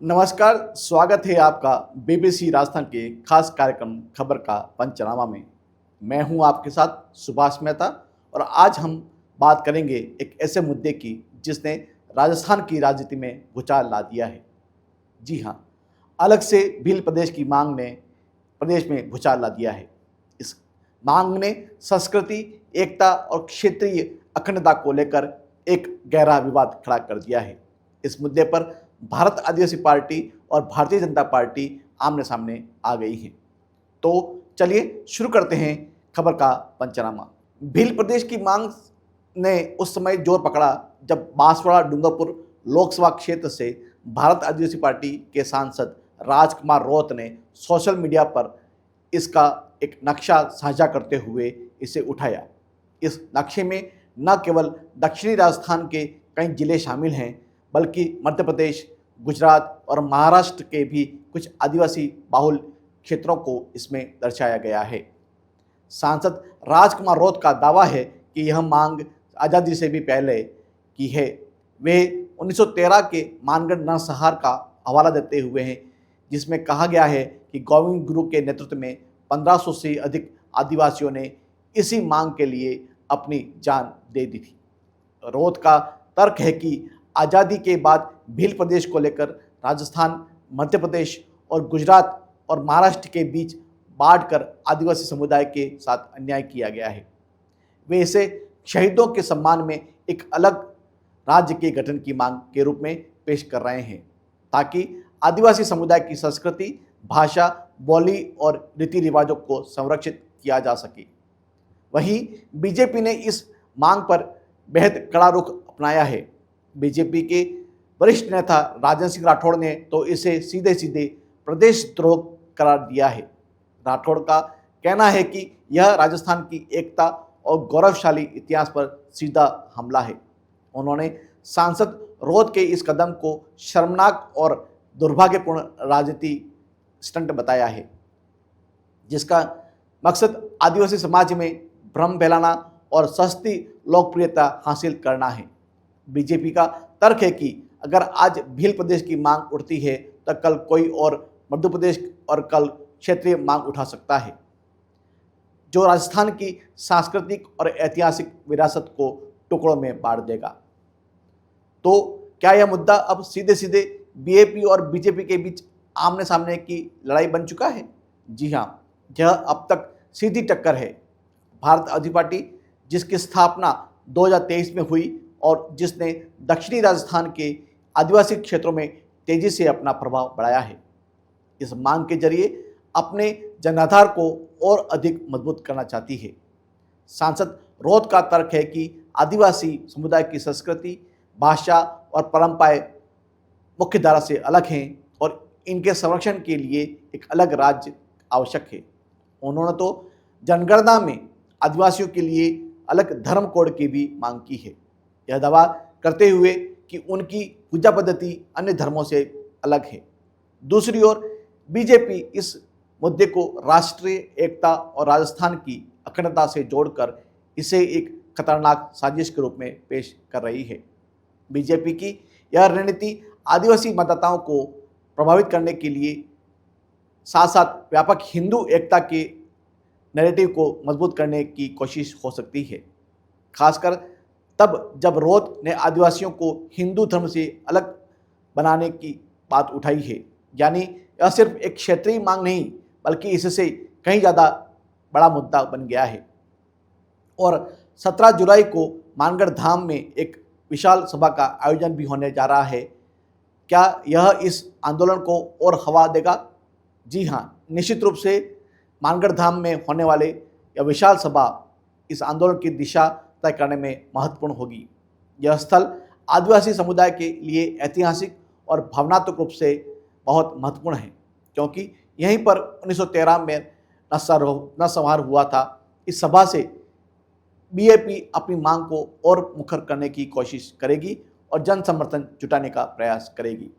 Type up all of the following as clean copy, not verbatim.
नमस्कार, स्वागत है आपका बीबीसी राजस्थान के खास कार्यक्रम खबर का पंचनामा में। मैं हूं आपके साथ सुभाष मेहता और आज हम बात करेंगे एक ऐसे मुद्दे की जिसने राजस्थान की राजनीति में भूचाल ला दिया है। जी हां, अलग से भील प्रदेश की मांग ने प्रदेश में भूचाल ला दिया है। इस मांग ने संस्कृति, एकता और क्षेत्रीय अखंडता को लेकर एक गहरा विवाद खड़ा कर दिया है। इस मुद्दे पर भारत आदिवासी पार्टी और भारतीय जनता पार्टी आमने सामने आ गई है। तो चलिए शुरू करते हैं खबर का पंचनामा। भील प्रदेश की मांग ने उस समय जोर पकड़ा जब बांसवाड़ा डूंगरपुर लोकसभा क्षेत्र से भारत आदिवासी पार्टी के सांसद राजकुमार रोत ने सोशल मीडिया पर इसका एक नक्शा साझा करते हुए इसे उठाया। इस नक्शे में न केवल दक्षिणी राजस्थान के कई जिले शामिल हैं, बल्कि मध्य प्रदेश, गुजरात और महाराष्ट्र के भी कुछ आदिवासी बाहुल क्षेत्रों को इसमें दर्शाया गया है। सांसद राजकुमार रोत का दावा है कि यह मांग आज़ादी से भी पहले की है। वे 1913 के मानगढ़ नरसंहार का हवाला देते हुए हैं, जिसमें कहा गया है कि गोविंद गुरु के नेतृत्व में 1500 से अधिक आदिवासियों ने इसी मांग के लिए अपनी जान दे दी थी। रोत का तर्क है कि आज़ादी के बाद भील प्रदेश को लेकर राजस्थान, मध्य प्रदेश और गुजरात और महाराष्ट्र के बीच बांटकर आदिवासी समुदाय के साथ अन्याय किया गया है। वे इसे शहीदों के सम्मान में एक अलग राज्य के गठन की मांग के रूप में पेश कर रहे हैं, ताकि आदिवासी समुदाय की संस्कृति, भाषा, बोली और रीति रिवाजों को संरक्षित किया जा सके। वहीं बीजेपी ने इस मांग पर बेहद कड़ा रुख अपनाया है। बीजेपी के वरिष्ठ नेता राजन सिंह राठौड़ ने तो इसे सीधे सीधे प्रदेशद्रोह करार दिया है। राठौड़ का कहना है कि यह राजस्थान की एकता और गौरवशाली इतिहास पर सीधा हमला है। उन्होंने सांसद रोत के इस कदम को शर्मनाक और दुर्भाग्यपूर्ण राजनीति स्टंट बताया है, जिसका मकसद आदिवासी समाज में भ्रम फैलाना और सस्ती लोकप्रियता हासिल करना है। बीजेपी का तर्क है कि अगर आज भील प्रदेश की मांग उठती है तो कल कोई और मध्य प्रदेश और कल क्षेत्रीय मांग उठा सकता है, जो राजस्थान की सांस्कृतिक और ऐतिहासिक विरासत को टुकड़ों में बांट देगा। तो क्या यह मुद्दा अब सीधे सीधे बीएपी और बीजेपी के बीच आमने सामने की लड़ाई बन चुका है? जी हाँ, यह अब तक सीधी टक्कर है। भारत आदिवासी पार्टी, जिसकी स्थापना 2023 में हुई और जिसने दक्षिणी राजस्थान के आदिवासी क्षेत्रों में तेजी से अपना प्रभाव बढ़ाया है, इस मांग के जरिए अपने जनाधार को और अधिक मजबूत करना चाहती है। सांसद रोत का तर्क है कि आदिवासी समुदाय की संस्कृति, भाषा और परंपराएं मुख्य धारा से अलग हैं और इनके संरक्षण के लिए एक अलग राज्य आवश्यक है। उन्होंने तो जनगणना में आदिवासियों के लिए अलग धर्म कोड की भी मांग की है, यह दावा करते हुए कि उनकी पूजा पद्धति अन्य धर्मों से अलग है। दूसरी ओर बीजेपी इस मुद्दे को राष्ट्रीय एकता और राजस्थान की अखंडता से जोड़कर इसे एक खतरनाक साजिश के रूप में पेश कर रही है। बीजेपी की यह रणनीति आदिवासी मतदाताओं को प्रभावित करने के लिए साथ साथ व्यापक हिंदू एकता के नैरेटिव को मजबूत करने की कोशिश हो सकती है, खासकर तब जब रोत ने आदिवासियों को हिंदू धर्म से अलग बनाने की बात उठाई है। यानी यह सिर्फ एक क्षेत्रीय मांग नहीं, बल्कि इससे कहीं ज़्यादा बड़ा मुद्दा बन गया है। और 17 जुलाई को मानगढ़ धाम में एक विशाल सभा का आयोजन भी होने जा रहा है। क्या यह इस आंदोलन को और हवा देगा? जी हाँ, निश्चित रूप से मानगढ़ धाम में होने वाले यह विशाल सभा इस आंदोलन की दिशा तय करने में महत्वपूर्ण होगी। यह स्थल आदिवासी समुदाय के लिए ऐतिहासिक और भावनात्मक रूप से बहुत महत्वपूर्ण है, क्योंकि यहीं पर 1913 में नरसंहार हुआ था। इस सभा से बीएपी अपनी मांग को और मुखर करने की कोशिश करेगी और जन समर्थन जुटाने का प्रयास करेगी।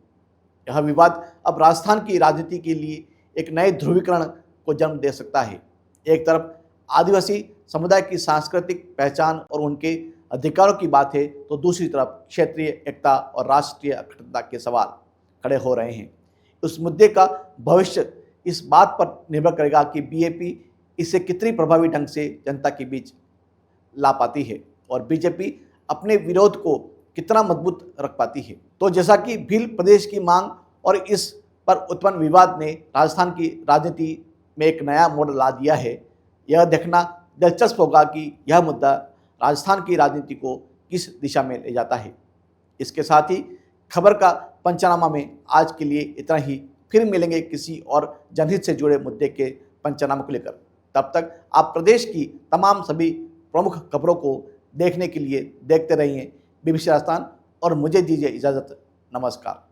यह विवाद अब राजस्थान की राजनीति के लिए एक नए ध्रुवीकरण को जन्म दे सकता है। एक तरफ आदिवासी समुदाय की सांस्कृतिक पहचान और उनके अधिकारों की बात है, तो दूसरी तरफ क्षेत्रीय एकता और राष्ट्रीय अखंडता के सवाल खड़े हो रहे हैं। उस मुद्दे का भविष्य इस बात पर निर्भर करेगा कि बीजेपी इसे कितनी प्रभावी ढंग से जनता के बीच ला पाती है और बीजेपी अपने विरोध को कितना मजबूत रख पाती है। तो जैसा कि भील प्रदेश की मांग और इस पर उत्पन्न विवाद ने राजस्थान की राजनीति में एक नया मोड़ ला दिया है, यह देखना दिलचस्प होगा कि यह मुद्दा राजस्थान की राजनीति को किस दिशा में ले जाता है। इसके साथ ही खबर का पंचनामा में आज के लिए इतना ही। फिर मिलेंगे किसी और जनहित से जुड़े मुद्दे के पंचनामा को लेकर। तब तक आप प्रदेश की तमाम सभी प्रमुख खबरों को देखने के लिए देखते रहिए बीबीसी राजस्थान और मुझे दीजिए इजाज़त। नमस्कार।